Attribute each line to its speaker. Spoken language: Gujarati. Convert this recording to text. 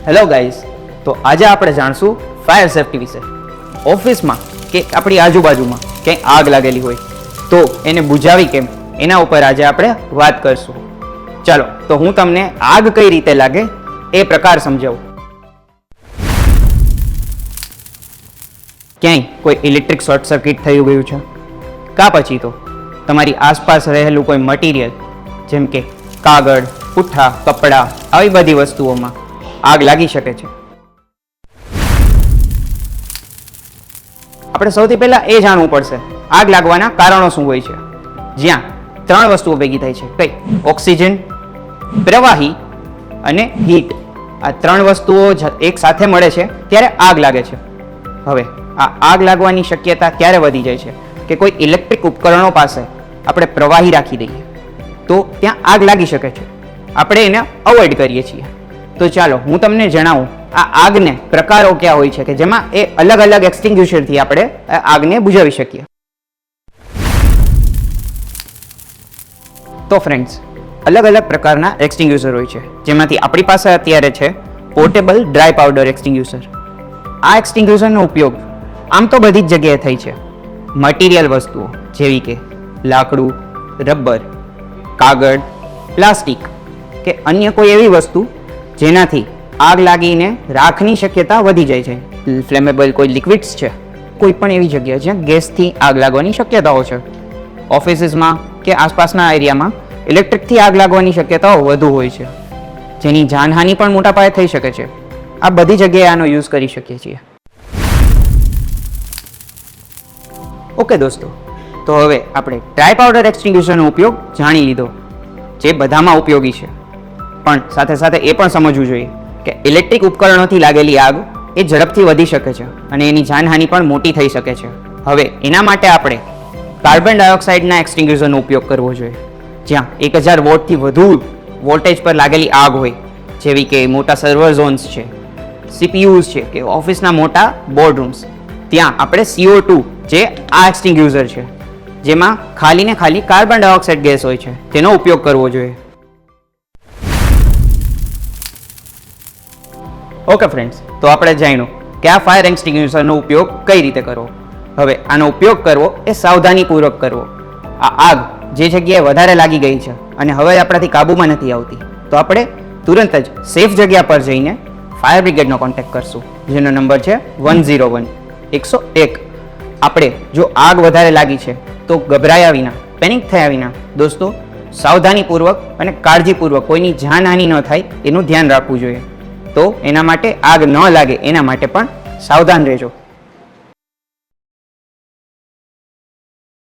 Speaker 1: હેલો ગાઈઝ, તો આજે આપણે જાણશું ફાયર સેફટી વિશે. ઓફિસમાં કે આપણી આજુબાજુમાં ક્યાંય આગ લાગેલી હોય તો એને બુઝાવી કેમ, એના ઉપર આજે આપણે વાત કરશું. ચાલો તો હું તમને આગ કઈ રીતે લાગે એ પ્રકાર સમજાવું. ક્યાંય કોઈ ઇલેક્ટ્રિક શોર્ટ સર્કિટ થઈ ગયું છે, કાં પછી તો તમારી આસપાસ રહેલું કોઈ મટીરિયલ જેમ કે કાગળ, પુઠ્ઠા, કપડાં, આવી બધી વસ્તુઓમાં આગ લાગી શકે છે. આપણે સૌથી પહેલા એ જાણવું પડશે આગ લાગવાના કારણો શું હોય છે. જ્યાં 3 વસ્તુઓ ભેગી થાય છે. કઈ? ઓક્સિજન, પ્રવાહી અને હીટ. આ 3 વસ્તુઓ એક સાથે મળે છે ત્યારે આગ લાગે છે. હવે આ આગ લાગવાની શક્યતા ક્યારે વધી જાય છે કે કોઈ ઇલેક્ટ્રિક ઉપકરણો પાસે આપણે પ્રવાહી રાખી દઈએ તો ત્યાં આગ લાગી શકે છે. આપણે એને અવોઇડ કરીએ છીએ. તો ચાલો હું તમને જણાવું આ આગને પ્રકારો ક્યાં હોય છે કે જેમાં એ અલગ અલગ એક્સટિંગ્યુશરથી આપણે આગને બુઝાવી શકીએ. તો ફ્રેન્ડ્સ, અલગ અલગ પ્રકારના એક્સટિંગ્યુશર હોય છે, જેમાંથી આપણી પાસે અત્યારે છે પોર્ટેબલ ડ્રાય પાવડર એક્સટિંગ્યુશર. આ એક્સટિંગ્યુશરનો ઉપયોગ આમ તો બધી જ જગ્યાએ થાય છે. મટીરિયલ વસ્તુઓ જેવી કે લાકડું, રબર, કાગળ, પ્લાસ્ટિક કે અન્ય કોઈ એવી વસ્તુ જેનાથી આગ લાગીને રાખની શક્યતા વધી જાય છે. ફ્લેમેબલ કોઈ લિક્વિડ્સ છે, કોઈ પણ એવી જગ્યા જ્યાં ગેસથી આગ લાગવાની શક્યતાઓ છે. ઓફિસીસમાં કે આસપાસના એરિયામાં ઇલેક્ટ્રિકથી આગ લાગવાની શક્યતાઓ વધુ હોય છે, જેની જાનહાનિ પણ મોટા પાયે થઈ શકે છે. આ બધી જગ્યાએ આનો યુઝ કરી શકીએ છીએ. ઓકે દોસ્તો, તો હવે આપણે ડ્રાય પાવડર એક્સટિંગ્યુશરનો ઉપયોગ જાણી લીધો, જે બધામાં ઉપયોગી છે. પણ સાથે સાથે એ પણ સમજવું જોઈએ કે ઇલેક્ટ્રિક ઉપકરણોથી લાગેલી આગ એ ઝડપથી વધી શકે છે અને એની જાનહાનિ પણ મોટી થઈ શકે છે. હવે એના માટે આપણે કાર્બન ડાયોક્સાઇડના એક્સટિંગ્યુશરનો ઉપયોગ કરવો જોઈએ, જ્યાં 1000 વોટથી વધુ વોલ્ટેજ પર લાગેલી આગ હોય, જેવી કે મોટા સર્વર ઝોન્સ છે, CPUs છે કે ઓફિસના મોટા બોર્ડ રૂમ્સ. ત્યાં આપણે CO2 જે આ એક્સટિંગ્યુશર છે, જેમાં ખાલી ને ખાલી કાર્બન ડાયોક્સાઇડ ગેસ હોય છે, તેનો ઉપયોગ કરવો જોઈએ. ઓકે ફ્રેન્ડ્સ, તો આપણે જાણ્યું કે આ ફાયર એક્સટિંગ્યુશરનો ઉપયોગ કઈ રીતે કરવો. હવે આનો ઉપયોગ કરવો એ સાવધાનીપૂર્વક કરવો. આ આગ જે જગ્યાએ વધારે લાગી ગઈ છે અને હવે આપણાથી કાબૂમાં નથી આવતી, તો આપણે તુરંત જ સેફ જગ્યા પર જઈને ફાયર બ્રિગેડનો કોન્ટેક્ટ કરશું, જેનો નંબર છે 101. આપણે જો આગ વધારે લાગી છે તો ગભરાયા વિના, પેનિક થયા વિના દોસ્તો સાવધાનીપૂર્વક અને કાળજીપૂર્વક કોઈની જાનહાનિ ન થાય એનું ધ્યાન રાખવું જોઈએ. તો એના માટે આગ ન લાગે એના માટે પણ સાવધાન રહેજો.